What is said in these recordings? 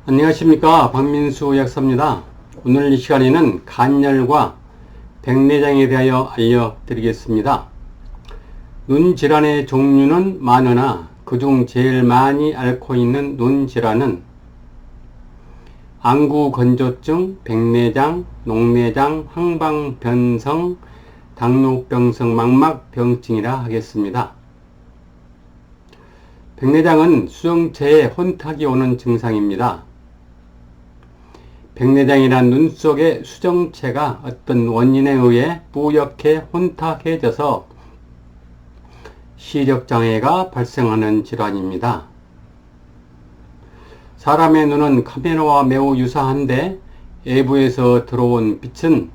안녕하십니까, 박민수 약사입니다. 오늘 이 시간에는 간열과 백내장에 대하여 알려드리겠습니다. 눈 질환의 종류는 많으나 그중 제일 많이 앓고 있는 눈 질환은 안구건조증, 백내장, 녹내장, 황방변성, 당뇨병성 망막병증이라 하겠습니다. 백내장은 수정체에 혼탁이 오는 증상입니다. 백내장이란 눈 속의 수정체가 어떤 원인에 의해 뿌옇게 혼탁해져서 시력장애가 발생하는 질환입니다. 사람의 눈은 카메라와 매우 유사한데 외부에서 들어온 빛은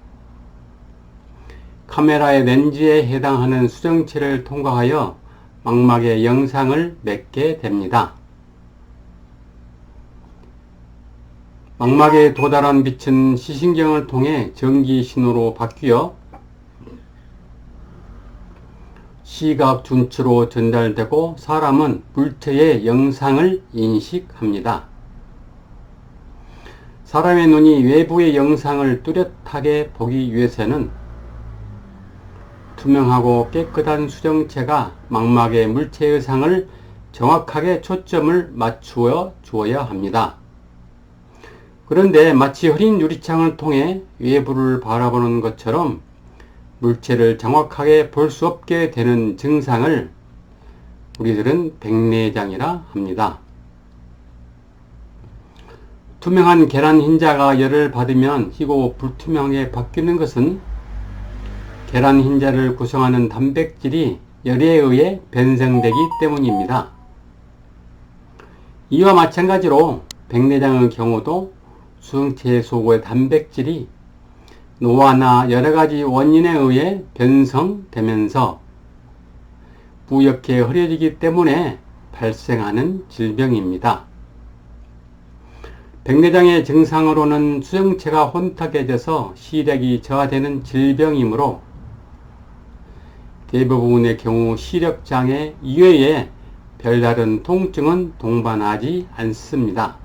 카메라의 렌즈에 해당하는 수정체를 통과하여 망막에 영상을 맺게 됩니다. 망막에 도달한 빛은 시신경을 통해 전기 신호로 바뀌어 시각 준치로 전달되고 사람은 물체의 영상을 인식합니다. 사람의 눈이 외부의 영상을 뚜렷하게 보기 위해서는 투명하고 깨끗한 수정체가 망막의 물체의 상을 정확하게 초점을 맞추어 주어야 합니다. 그런데 마치 흐린 유리창을 통해 외부를 바라보는 것처럼 물체를 정확하게 볼 수 없게 되는 증상을 우리들은 백내장이라 합니다. 투명한 계란 흰자가 열을 받으면 희고 불투명하게 바뀌는 것은 계란 흰자를 구성하는 단백질이 열에 의해 변성되기 때문입니다. 이와 마찬가지로 백내장의 경우도 수정체 속의 단백질이 노화나 여러가지 원인에 의해 변성되면서 뿌옇게 흐려지기 때문에 발생하는 질병입니다. 백내장의 증상으로는 수정체가 혼탁해져서 시력이 저하되는 질병이므로 대부분의 경우 시력장애 이외에 별다른 통증은 동반하지 않습니다.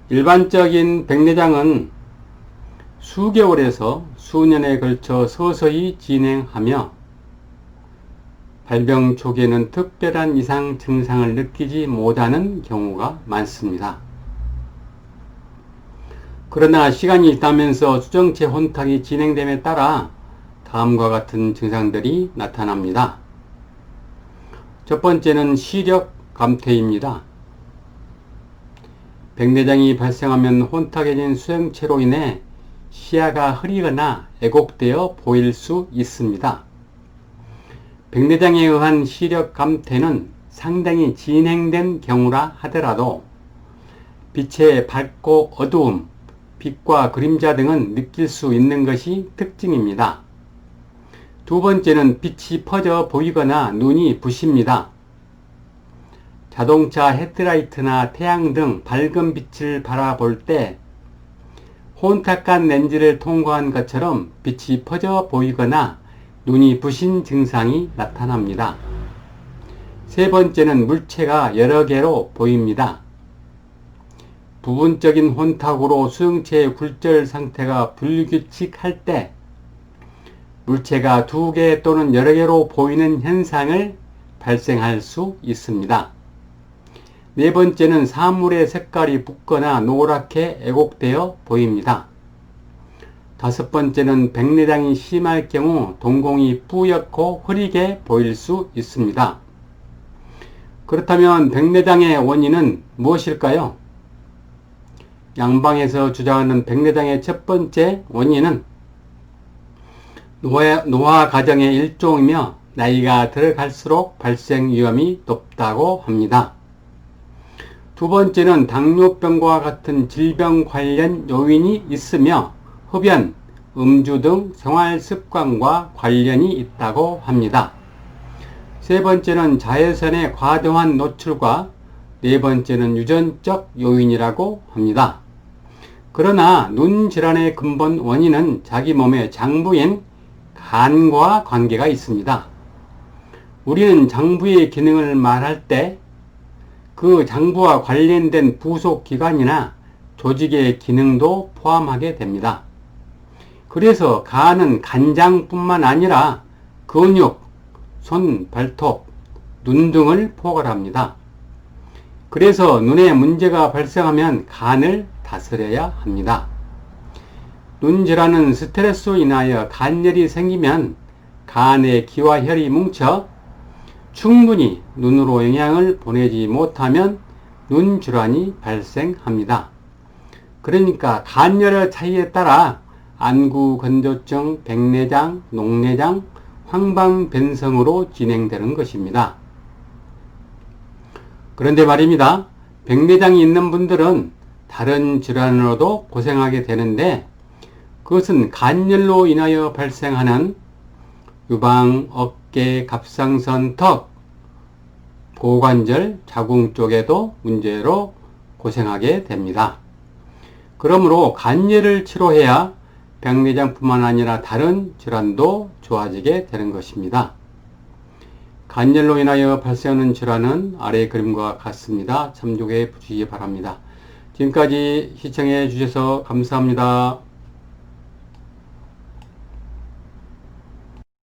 일반적인 백내장은 수개월에서 수년에 걸쳐 서서히 진행하며 발병 초기에는 특별한 이상 증상을 느끼지 못하는 경우가 많습니다. 그러나 시간이 지나면서 수정체 혼탁이 진행됨에 따라 다음과 같은 증상들이 나타납니다. 첫 번째는 시력 감퇴입니다. 백내장이 발생하면 혼탁해진 수정체로 인해 시야가 흐리거나 왜곡되어 보일 수 있습니다. 백내장에 의한 시력 감퇴는 상당히 진행된 경우라 하더라도 빛의 밝고 어두움, 빛과 그림자 등은 느낄 수 있는 것이 특징입니다. 두 번째는 빛이 퍼져 보이거나 눈이 부십니다. 자동차 헤드라이트나 태양 등 밝은 빛을 바라볼 때 혼탁한 렌즈를 통과한 것처럼 빛이 퍼져 보이거나 눈이 부신 증상이 나타납니다. 세 번째는 물체가 여러 개로 보입니다. 부분적인 혼탁으로 수정체의 굴절 상태가 불규칙할 때 물체가 두 개 또는 여러 개로 보이는 현상을 발생할 수 있습니다. 네 번째는 사물의 색깔이 붓거나 노랗게 왜곡되어 보입니다. 다섯 번째는 백내장이 심할 경우 동공이 뿌옇고 흐리게 보일 수 있습니다. 그렇다면 백내장의 원인은 무엇일까요? 양방에서 주장하는 백내장의 첫 번째 원인은 노화 과정의 일종이며 나이가 들어갈수록 발생 위험이 높다고 합니다. 두 번째는 당뇨병과 같은 질병 관련 요인이 있으며 흡연, 음주 등 생활습관과 관련이 있다고 합니다. 세 번째는 자외선의 과도한 노출과 네 번째는 유전적 요인이라고 합니다. 그러나 눈 질환의 근본 원인은 자기 몸의 장부인 간과 관계가 있습니다. 우리는 장부의 기능을 말할 때 그 장부와 관련된 부속 기관이나 조직의 기능도 포함하게 됩니다. 그래서 간은 간장뿐만 아니라 근육, 손, 발톱, 눈 등을 포괄합니다. 그래서 눈에 문제가 발생하면 간을 다스려야 합니다. 눈질환은 스트레스로 인하여 간열이 생기면 간에 기와 혈이 뭉쳐 충분히 눈으로 영양을 보내지 못하면 눈질환이 발생합니다. 그러니까 간열의 차이에 따라 안구건조증, 백내장, 녹내장, 황방변성으로 진행되는 것입니다. 그런데 말입니다. 백내장이 있는 분들은 다른 질환으로도 고생하게 되는데 그것은 간열로 인하여 발생하는 유방, 어깨, 갑상선, 턱, 고관절, 자궁 쪽에도 문제로 고생하게 됩니다. 그러므로 간열을 치료해야 백내장뿐만 아니라 다른 질환도 좋아지게 되는 것입니다. 간열로 인하여 발생하는 질환은 아래 그림과 같습니다. 참조해 보시기 바랍니다. 지금까지 시청해 주셔서 감사합니다.